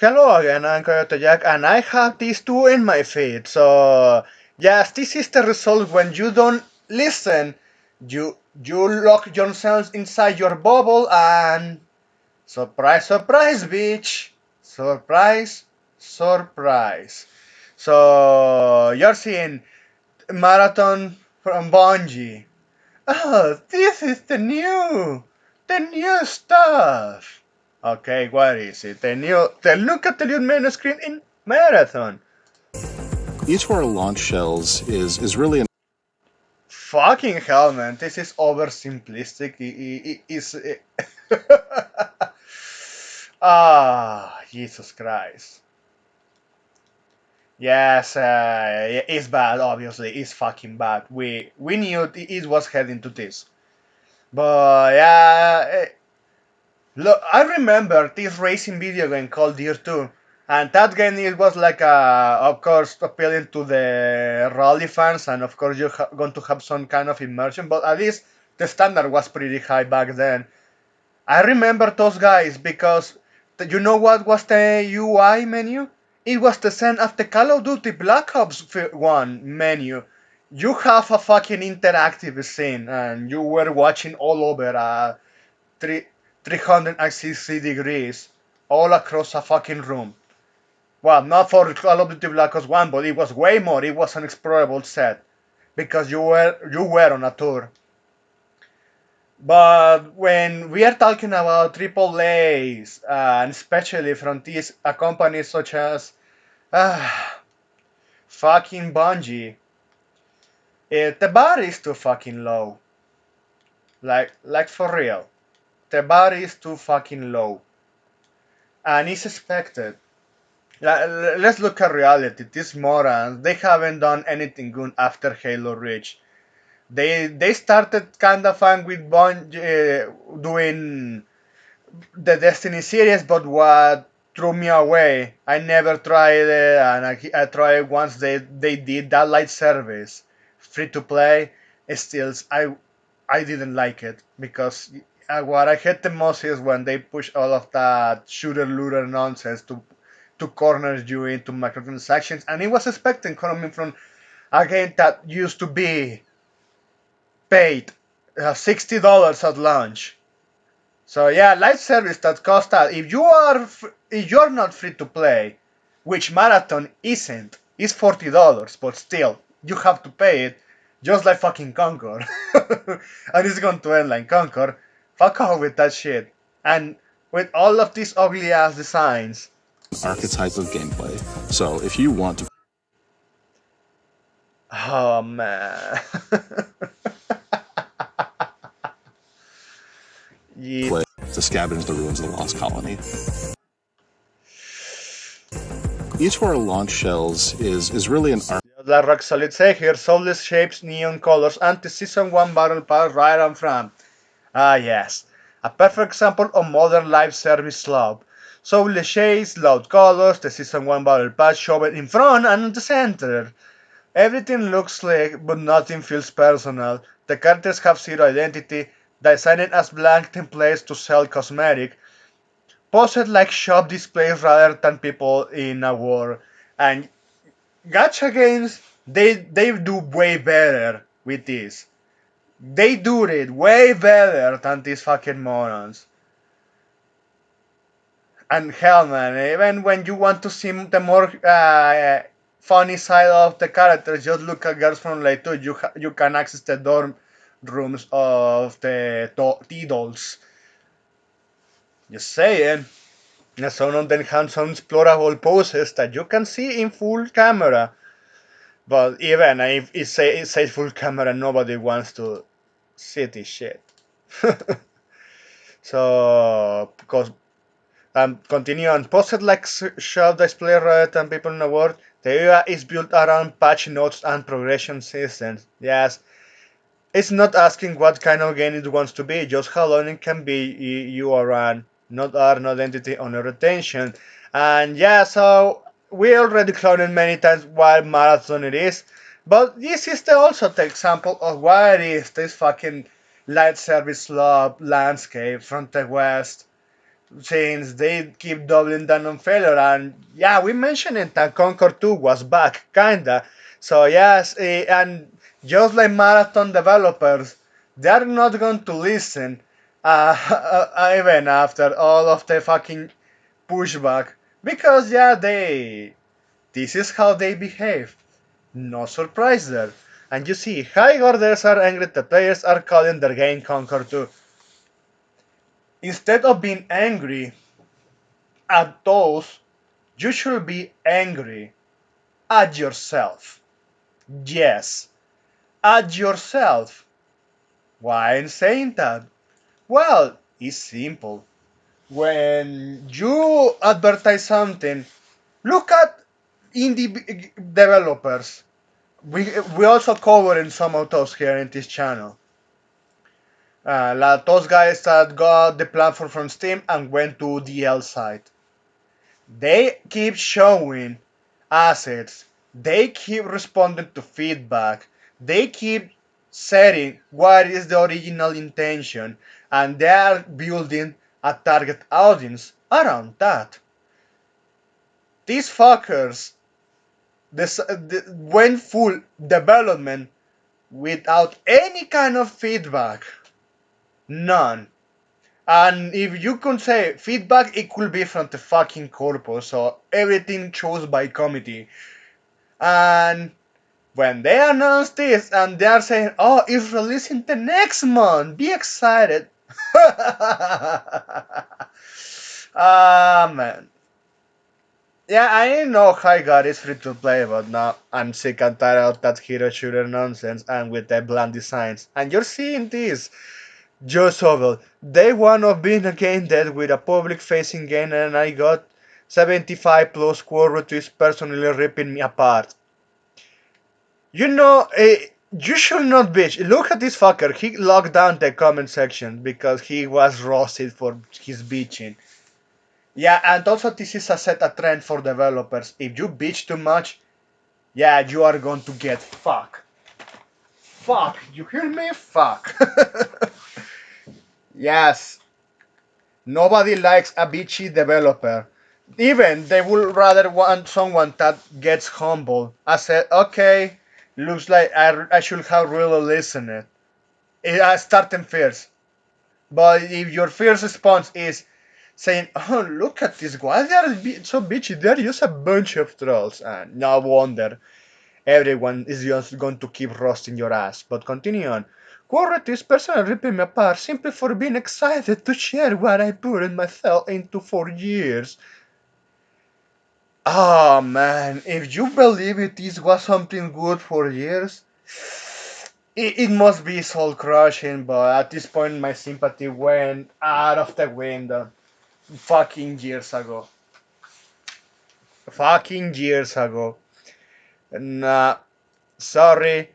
Hello again, I'm Coyote Jack, and I have these two in my feed. So, yes, this is the result when you don't listen. You lock yourselves inside your bubble, and surprise, surprise, bitch! Surprise, surprise. So, you're seeing Marathon from Bungie. Oh, this is the new stuff. Okay, what is it? Look at the new menu screen in Marathon. Each of our launch shells is really an Fucking hell, man, this is oversimplistic. It's Jesus Christ. Yes, it's bad. Obviously, it's fucking bad. We knew it was heading to this, but yeah. Look, I remember this racing video game called Deer 2, and that game it was like, of course, appealing to the rally fans, and of course you're going to have some kind of immersion, but at least the standard was pretty high back then. I remember those guys because you know what was the UI menu? It was the same as the Call of Duty Black Ops 1 menu. You have a fucking interactive scene, and you were watching all over three, 360 degrees all across a fucking room. Well, not for Call of Duty Black Ops 1, but it was way more. It was an explorable set because you were on a tour. But when we are talking about triple A's, and especially from these companies such as fucking Bungie, the bar is too fucking low. Like for real, the bar is too fucking low, and it's expected. Let's look at reality. These morons, they haven't done anything good after Halo Reach. They started kind of fun with doing the Destiny series, but what threw me away, I never tried it, and I tried once they did that light service, free to play. Still, I didn't like it because what I hate the most is when they push all of that shooter looter nonsense to corner you into microtransactions, and it was expecting coming from a game that used to be paid $60 at launch. So yeah, live service that cost that if you're not free to play, which Marathon isn't, is $40, but still you have to pay it, just like fucking Conquer, and it's going to end like Conquer. Fuck off with that shit, and with all of these ugly ass designs. archetype of gameplay. So if you want to Oh man. Yeah. play to scavenge the ruins of the Lost Colony, each of our launch shells is really an Like Rock Solid say here, soulless shapes, neon colors, anti-season 1 battle pass right on front. Ah yes, a perfect example of modern live service slop. Soulless shades, loud colors, the season 1 battle pass shown in front and in the center. Everything looks slick, but nothing feels personal. The characters have zero identity, designed as blank templates to sell cosmetic, posed like shop displays rather than people in a war. And gacha games, they do way better with this. They do it way better than these fucking morons. And hell, man, even when you want to see the more funny side of the characters, just look at Girls from Light 2. You can access the dorm rooms of the T-dolls. Just saying. And some of them have some explorable poses that you can see in full camera. But even if it says full camera, nobody wants to see this shit. So, because continue on. Posted like shop display rather than people in the world. The area is built around patch notes and progression systems. Yes, it's not asking what kind of game it wants to be, just how long it can be you are on. Not art, not identity, or no retention. And yeah, so we already clowned many times what marathon it is, but this is also the example of what it is this fucking light service love landscape from the west. since they keep doubling down on failure. And yeah, we mentioned it that Concord 2 was back, kinda. So yes, and just like Marathon developers, they're not going to listen even after all of the fucking pushback because yeah, this is how they behave. No surprise there. And you see, high orders are angry that players are calling their game Concord 2. Instead of being angry at those, you should be angry at yourself. Yes, at yourself. Why I'm saying that? Well, it's simple. When you advertise something, look at indie developers. We also cover in some of those here in this channel. Like those guys that got the platform from Steam and went to the L side. They keep showing assets. They keep responding to feedback. They keep setting what is the original intention, and they are building a target audience around that. These fuckers went full development without any kind of feedback. None. And if you can say feedback, it could be from the fucking corpus, so everything chose by committee. And when they announce this and they are saying, oh, it's releasing the next month, be excited. Ah, man. Yeah, I know High God is free to play, but now I'm sick and tired of that hero shooter nonsense and with the bland designs. And you're seeing this. Joe Sobel, day one of being a game dead with a public facing game and I got 75 plus quality personally ripping me apart. You know, you should not bitch. Look at this fucker. He locked down the comment section because he was roasted for his bitching. Yeah, and also this is a set a trend for developers. If you bitch too much, yeah, you are going to get fuck. Fuck. You hear me? Fuck. Yes. Nobody likes a bitchy developer. Even they would rather want someone that gets humble. I said, okay, looks like I should have really listened. I starting first. But if your first response is saying, oh, look at this, why they are so bitchy, they're just a bunch of trolls. And no wonder everyone is just going to keep roasting your ass. But continue on. Quarret this person ripping me apart simply for being excited to share what I put in myself into for years. Oh man, if you believe this was something good for years, it must be soul crushing, but at this point my sympathy went out of the window. Fucking years ago. Fucking years ago. Nah, sorry,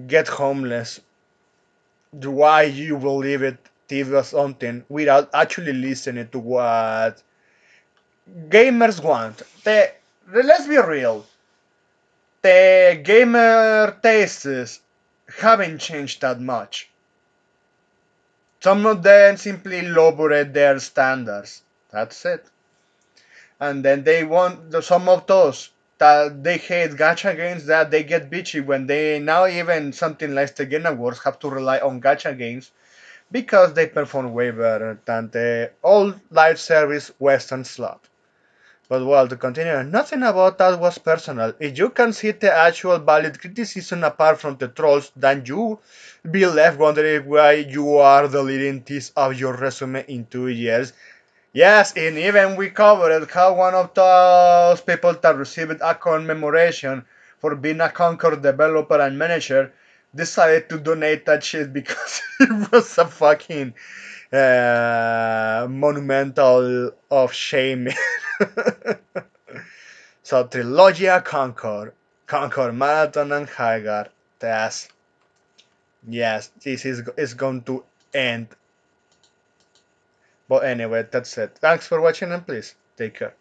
get homeless. Why you believe it TV or something without actually listening to what gamers want. Let's be real. The gamer tastes haven't changed that much. Some of them simply lowered their standards. That's it. And then they want some of those that they hate gacha games that they get bitchy when they now even something like the Game Awards have to rely on gacha games because they perform way better than the old live service Western slot. But well, to continue, nothing about that was personal. If you can see the actual valid criticism apart from the trolls, then you be left wondering why you are deleting this of your resume in 2 years. Yes, and even we covered how one of those people that received a commemoration for being a Concord developer and manager decided to donate that shit because it was a fucking monumental of shame. So Trilogia Concord, Concord Marathon and Hagar. That's yes, this is going to end. But anyway, that's it. Thanks for watching and please take care.